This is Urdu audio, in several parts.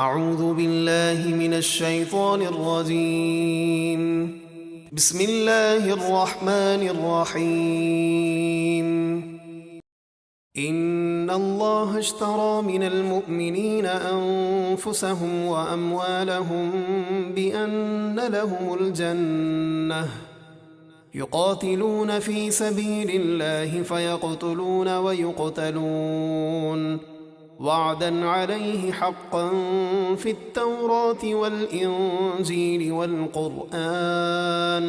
اعوذ باللہ من الشیطان الرجیم بسم اللہ الرحمن الرحیم ان اللہ اشترى من المؤمنین انفسهم واموالهم بان لهم الجنہ يقاتلون في سبيل الله فيقتلون ويقتلون وعدا عليه حقا في التوراة والإنجيل والقرآن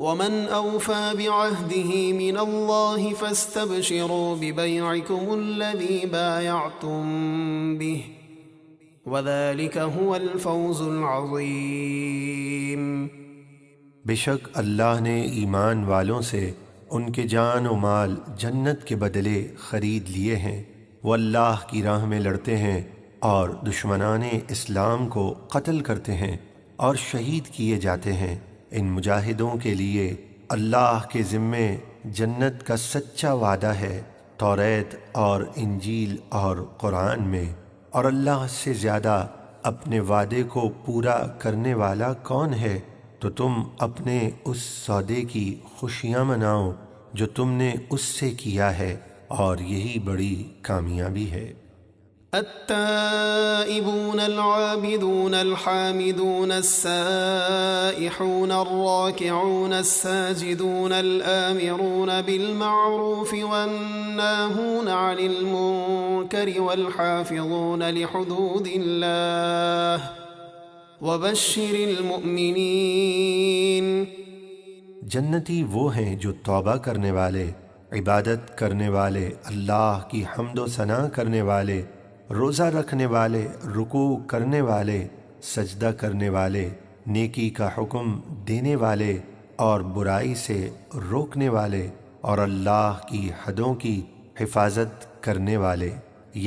ومن أوفى بعهده من الله فاستبشروا ببيعكم الذي بايعتم به وذلك هو الفوز العظيم۔ بے شک اللہ نے ایمان والوں سے ان کے جان و مال جنت کے بدلے خرید لیے ہیں۔ وہ اللہ کی راہ میں لڑتے ہیں اور دشمنان اسلام کو قتل کرتے ہیں اور شہید کیے جاتے ہیں۔ ان مجاہدوں کے لیے اللہ کے ذمے جنت کا سچا وعدہ ہے توریت اور انجیل اور قرآن میں، اور اللہ سے زیادہ اپنے وعدے کو پورا کرنے والا کون ہے؟ تو تم اپنے اس سودے کی خوشیاں مناؤ جو تم نے اس سے کیا ہے، اور یہی بڑی کامیابی ہے۔ التائبون العابدون الحامدون السائحون الراكعون الساجدون الآمرون بالمعروف والناهون عن المنكر والحافظون لحدود الله وبشر المؤمنین۔ جنتی وہ ہیں جو توبہ کرنے والے، عبادت کرنے والے، اللہ کی حمد و ثنا کرنے والے، روزہ رکھنے والے، رکوع کرنے والے، سجدہ کرنے والے، نیکی کا حکم دینے والے اور برائی سے روکنے والے، اور اللہ کی حدوں کی حفاظت کرنے والے،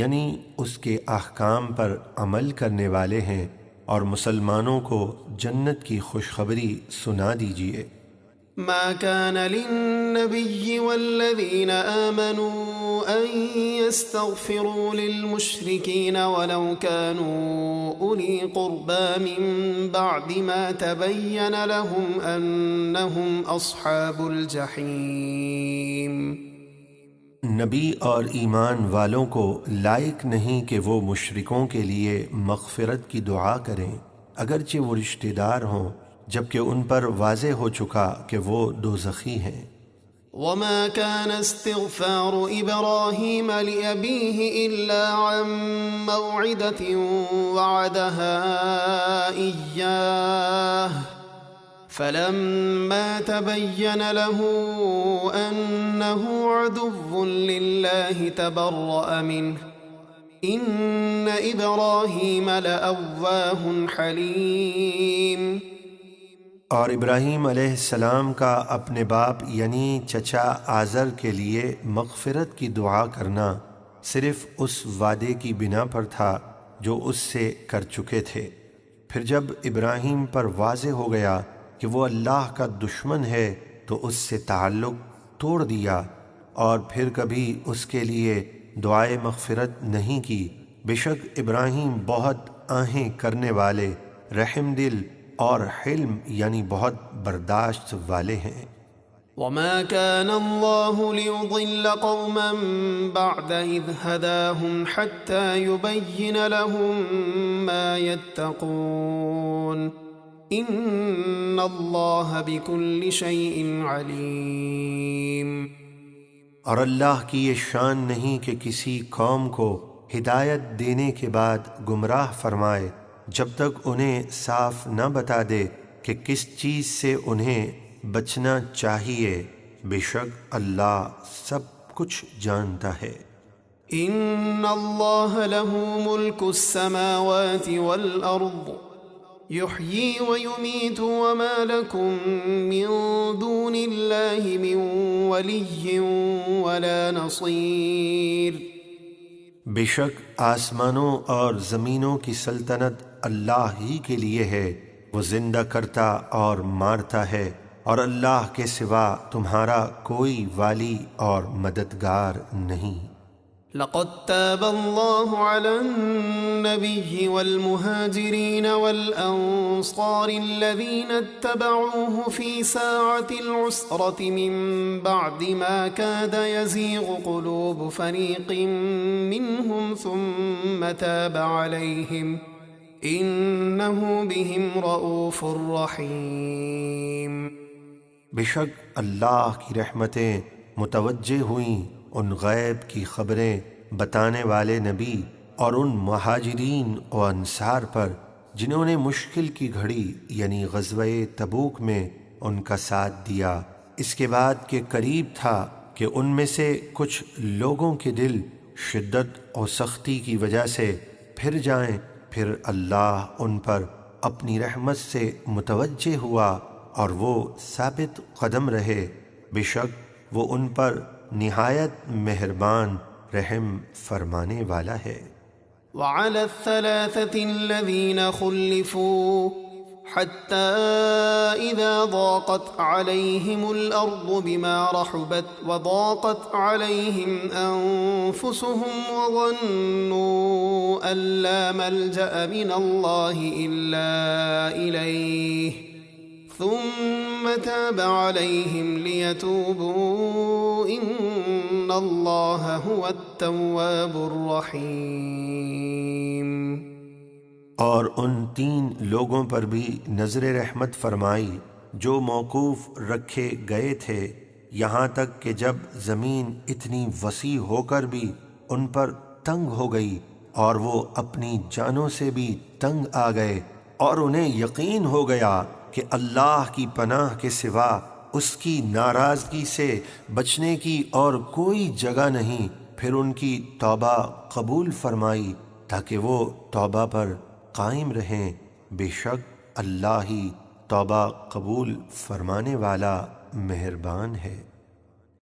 یعنی اس کے احکام پر عمل کرنے والے ہیں، اور مسلمانوں کو جنت کی خوشخبری سنا دیجیے۔ ما كان للنبي والذين آمنوا أن يستغفروا للمشركين ولو كانوا أولي قربى من بعد ما تبين لهم أنهم أصحاب الجحيم۔ نبی اور ایمان والوں کو لائق نہیں کہ وہ مشرکوں کے لیے مغفرت کی دعا کریں اگرچہ وہ رشتہ دار ہوں، جبکہ ان پر واضح ہو چکا کہ وہ دوزخی ہیں۔ وما كان استغفار إبراهيم لأبيه إلا عن موعدة وعدها إياه فلما تبين له أنه عدو لله تبرأ منه إن إبراهيم لأواه حليم۔ اور ابراہیم علیہ السلام کا اپنے باپ یعنی چچا آزر کے لیے مغفرت کی دعا کرنا صرف اس وعدے کی بنا پر تھا جو اس سے کر چکے تھے۔ پھر جب ابراہیم پر واضح ہو گیا کہ وہ اللہ کا دشمن ہے تو اس سے تعلق توڑ دیا، اور پھر کبھی اس کے لیے دعائے مغفرت نہیں کی۔ بے شک ابراہیم بہت آہیں کرنے والے، رحم دل اور حلم یعنی بہت برداشت والے ہیں۔ وما كان الله ليضل قوما بعد إذ هداهم حتى يبين لهم ما يتقون إن الله بكل شيء عليم۔ اور اللہ کی یہ شان نہیں کہ کسی قوم کو ہدایت دینے کے بعد گمراہ فرمائے جب تک انہیں صاف نہ بتا دے کہ کس چیز سے انہیں بچنا چاہیے۔ بے شک اللہ سب کچھ جانتا ہے۔ ان اللہ له ملک السماوات والارض يحيي ويميت وما لكم من دون الله من ولي ولا نصير۔ بے شک آسمانوں اور زمینوں کی سلطنت اللہ ہی کے لیے ہے، وہ زندہ کرتا اور مارتا ہے، اور اللہ کے سوا تمہارا کوئی والی اور مددگار نہیں۔ لقد تاب الله على النبي والمهاجرين والأنصار الذين اتبعوه في ساعة العسرة من بعد ما كاد يزيغ قلوب فريق منهم ثم تاب عليهم إنه بهم رؤوف رحيم۔ بے شک اللہ کی رحمتیں متوجہ ہوئیں ان غیب کی خبریں بتانے والے نبی اور ان مہاجرین و انصار پر جنہوں نے مشکل کی گھڑی یعنی غزوہ تبوک میں ان کا ساتھ دیا، اس کے بعد کہ قریب تھا کہ ان میں سے کچھ لوگوں کے دل شدت اور سختی کی وجہ سے پھر جائیں، پھر اللہ ان پر اپنی رحمت سے متوجہ ہوا اور وہ ثابت قدم رہے، بے شک وہ ان پر نہایت مہربان رحم فرمانے والا ہے۔ وعلى الثلاثة الذين خلفوا حتى إذا ضاقت عليهم الأرض بما رحبت وضاقت عليهم أنفسهم وظنوا أن لا ملجأ من الله إلا إليه ثم تاب عليهم ليتوبوا إن الله هو التواب الرحيم۔ اور ان 3 لوگوں پر بھی نظر رحمت فرمائی جو موقوف رکھے گئے تھے، یہاں تک کہ جب زمین اتنی وسیع ہو کر بھی ان پر تنگ ہو گئی اور وہ اپنی جانوں سے بھی تنگ آ گئے اور انہیں یقین ہو گیا کہ اللہ کی پناہ کے سوا اس کی ناراضگی سے بچنے کی اور کوئی جگہ نہیں، پھر ان کی توبہ قبول فرمائی تاکہ وہ توبہ پر قائم رہیں، بے شک اللہ ہی توبہ قبول فرمانے والا مہربان ہے۔